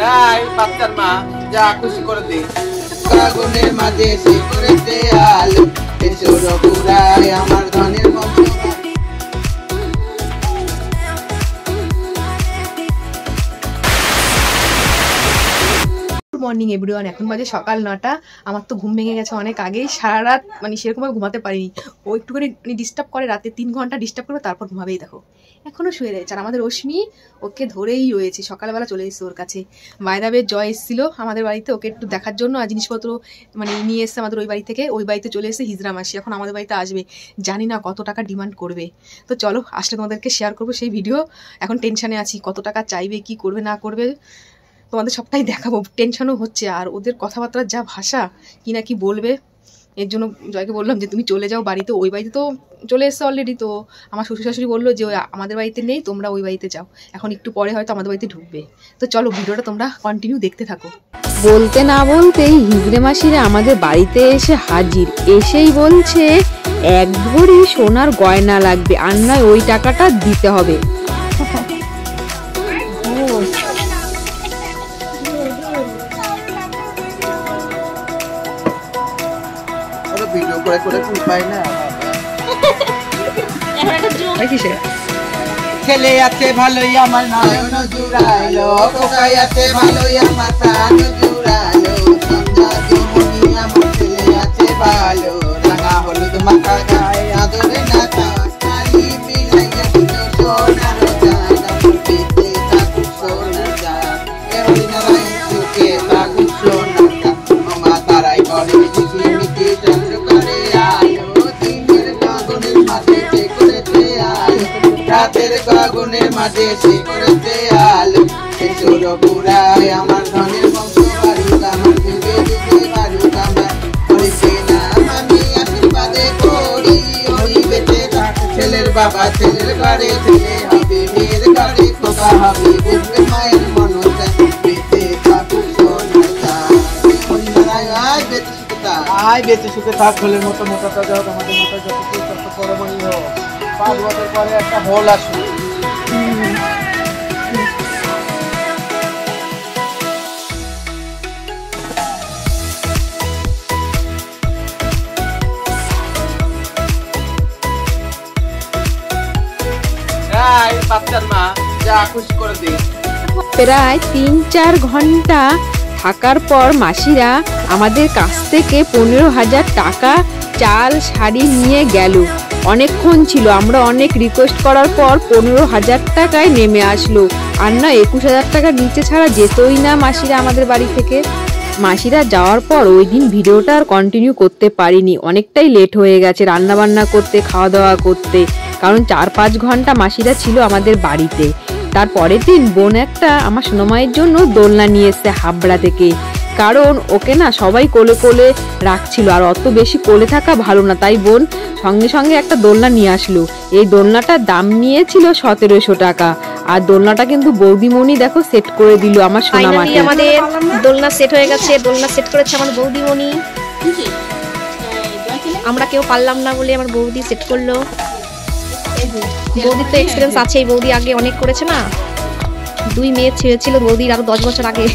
যাই বাচ্চার মা যা খুশি করে দে। আগুনের মাঝে সে করেছে আলো, এসো রঘুরায় আমার ধনের বংশ। মর্নিং এভরিওয়ান, এখন বাজে সকাল 9টা। আমার তো ঘুম ভেঙে গেছে অনেক আগেই। সারা রাত মানে সেরকমভাবে ঘুমাতে পারিনি। ও একটুখানি ডিস্টার্ব করে, রাতে 3 ঘন্টা ডিস্টার্ব করবে, তারপর ঘুমাবেই। দেখো এখনও শুয়ে রয়েছে। আর আমাদের রশ্মি ওকে ধরেই রয়েছে, সকালবেলা চলে এসেছে ওর কাছে। বাইদাবের জয় এসেছিলো আমাদের বাড়িতে ওকে একটু দেখার জন্য, আর জিনিসপত্র মানে নিয়ে এসছে আমাদের ওই বাড়ি থেকে। ওই বাড়িতে চলে এসে হিজড়া মাসি এখন আমাদের বাড়িতে আসবে। জানি না কত টাকা ডিমান্ড করবে। তো চলো, আসলে তোমাদেরকে শেয়ার করবো সেই ভিডিও। এখন টেনশানে আছি, কত টাকা চাইবে, কি করবে না করবে, তোমাদের সবটাই দেখাবো। টেনশনও হচ্ছে, আর ওদের কথাবার্তার যা ভাষা, কি না কি বলবে। এর জন্য জয়কে বললাম যে তুমি চলে যাও বাড়িতে। ওই বাড়িতে তো চলে এসছে অলরেডি। তো আমার শ্বশুর শাশুড়ি বললো যে আমাদের বাড়িতে নেই, তোমরা ওই বাড়িতে যাও, এখন একটু পরে হয়তো আমাদের বাড়িতে ঢুকবে। তো চলো ভিডিওটা তোমরা কন্টিনিউ দেখতে থাকো। বলতে না বলতেই হিজড়ে মাসিরা আমাদের বাড়িতে এসে হাজির। এসেই বলছে 1 ভরি সোনার গয়না লাগবে, আর নয় ওই টাকাটা দিতে হবে। ভিডিও করে করে ফুল পাই না। ছেলে আছে ভালোই আমার নয়ন জুড়াইলো, কোকাই আছে ভালোই আমার প্রাণ জুড়াইলো। সন্ধ্যা জমনি আমার ছেলে আছে ভালো, রাঙা হলুদ মাথা গায়ে আদরে নাচা। কালি বিলাইয়া দিল সোনার জানা, পেতে থাকুক সোনার জানা, কেবল নারায়ণ সুখে থাকুক সোনার জানা। ও মা তারাই করে ঝিঝিমিঝি চন্দ্র করে আলো, দিনের গগনের মাঝে সে করেছে আলো, রাতের গগনের মাঝে সে করেছে আলো। এসো রঘুরায় আমার ধনের বংশ বাড়ুক, আমার যুগে যুগে বাড়ুক আমার। হরিছে নাম আমি আশীর্বাদে করি, হরি বেঁচে থাক ছেলের বাবা, ছেলের ঘরে ছেলে হবে, মেয়ের ঘরে খোকা হবে, বুঝবে মায়ের মনটা। বেঁচে থাকুক সোনার চাঁদ, হরিনারায় আয় বেঁচে সুখে থাক, আয় বেঁচে সুখে থাক। হলে মোটা মোটাটা যাও, আমাদের মোটা যতটুকু তত পরমাণু হোক। 5 বছর পরে একটা হোল আসবে। যাই বাচ্চার মা যা খুশি করে দে। প্রায় 3-4 ঘন্টা থাকার পর মাসিরা আমাদের কাছ থেকে 15,000 টাকা, চাল, শাড়ি নিয়ে গেল। অনেকক্ষণ ছিল, আমরা অনেক রিকোয়েস্ট করার পর 15,000 টাকায় নেমে আসলো। আর না 21,000 টাকার নিচে ছাড়া যেতই না মাসিরা আমাদের বাড়ি থেকে। মাসিরা যাওয়ার পর ওই দিন ভিডিওটা আর কন্টিনিউ করতে পারিনি, অনেকটাই লেট হয়ে গেছে রান্না বান্না করতে, খাওয়া দাওয়া করতে। কারণ 4-5 ঘন্টা মাসিরা ছিল আমাদের বাড়িতে। তার পরের দিন বোন একটা আমার সোনামায়ের জন্য দোলনা নিয়ে এসছে হাবড়া থেকে। কারণ ওকে না সবাই কোলে কোলে রাখছিল, আর অত বেশি কোলে থাকা ভালো না, তাই বোন সঙ্গে সঙ্গে একটা দোলনা নিয়ে আসলো। এই দোলনাটার দাম নিয়েছিল 1700 টাকা। আর দোলনাটা কিন্তু বৌদিমণি দেখো সেট করে দিল আমার সোনামাকে। আমাদের দোলনা সেট হয়ে গেছে, দোলনা সেট করেছে আমার বৌদিমণি। আমরা কেউ পারলাম না বলে আমার বৌদি সেট করলো। বৌদির তো এক্সপিরিয়েন্স আছেই, বৌদি আগে অনেক করেছে না। 2 মেয়ে ছেড়েছিল বৌদির আরো 10 বছর আগে।